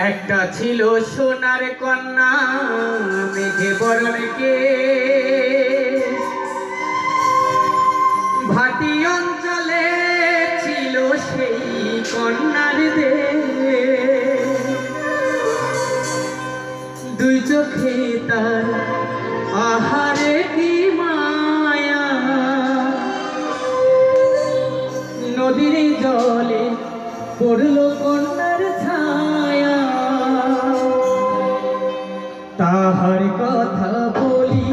একটা ছিল সোনার কন্যা মেঘে বরণকে ভাটি অঞ্চলে ছিল সেই কন্যার দেশ। দুই চোখে তার আহারে কি মায়া, নদীর জলে পড়ল কন্যার ছায়া। তাহার কথা বলি,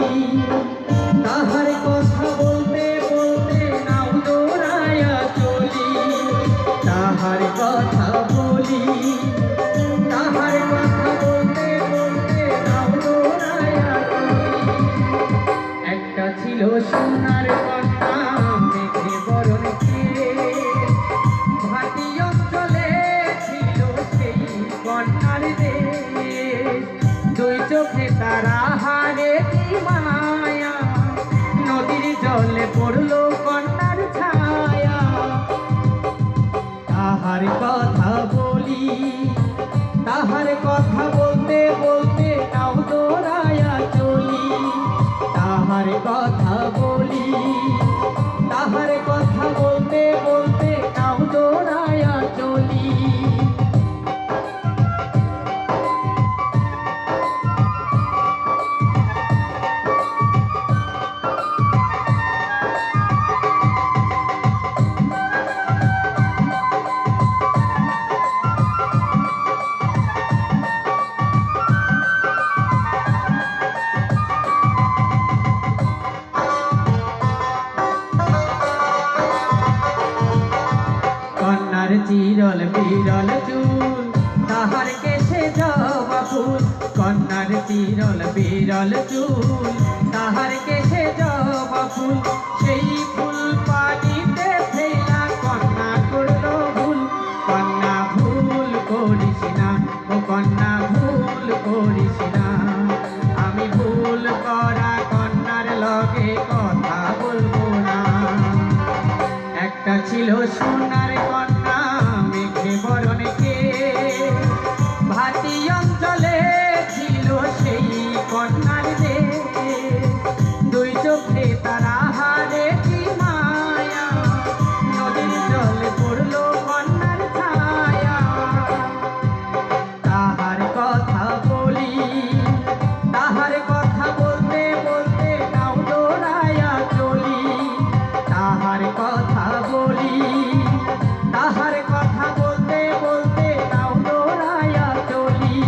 তাহার কথা বলতে বলতে নাও দৌড়ায়া চলি। তাহার কথা বলি, তাহার কথা বলতে বলতে নাও দৌড়ায়া চলি। একটা ছিল সোনার কন্যা মেঘে বরণকে ভাটি অঞ্চলে ছিল সেই কন্যার দেশ। দুই চোখে তারা হারে কি মায়া, নদীর জলে পড়লো কন্যার ছায়া। তাহার কথা বলি, তাহার কথা বলতে বলতে নাও দৌড়ায়া চলি। তাহার কথা বলি, তাহার কথা বলতে বলতে নাও দৌড়ায়া চলি। কন্যার চিরল বিরল চুল, তাহার কেশে জবা ফুল। কন্যার চিরল বিরল চুল, তাহার কেশে জবা ফুল। সেই ফুল পানিতে ফেলা কন্যা করল ভুল। কন্যা ভুল করিস না, ও কন্যা ভুল করিস না। আমি ভুল করা কন্যার লগে কথা বলবো না। একটা ছিল সোনার কন্যা মেঘে বরণকে ভাটি অঞ্চলে ছিল সেই কন্যার দেশ। দুই চোখে তারা হারে কি মায়া, নদীর জলে পড়লো কন্যার ছায়া। তাহার কথা বলি, তাহার কথা বলতে বলতে নাও দৌড়ায়া চলি। তাহার কথা বলি, তাহার কথা বলতে বলতে নাও দৌড়ায়া চলি।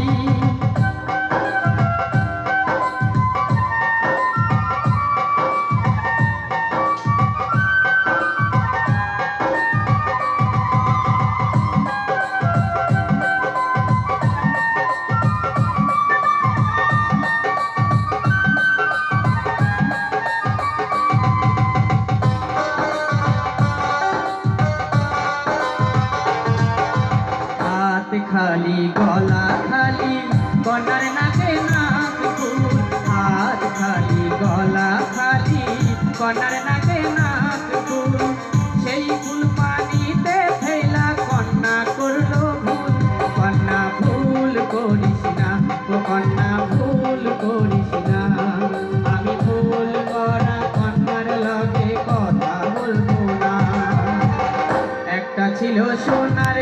হাত খালি গলা খালি কন্যার নাকে নাক ফুল। হাত খালি গলা খালি কন্যার নাকে নাক ফুল। সেই ফুল পানিতে ফেলা কন্যা করলো ভুল। কন্যা ভুল করিস না, ও কন্যা ভুল করিস না। আমি ভুল করা কন্যার লগে কথা বলবো না। একটা ছিল সোনার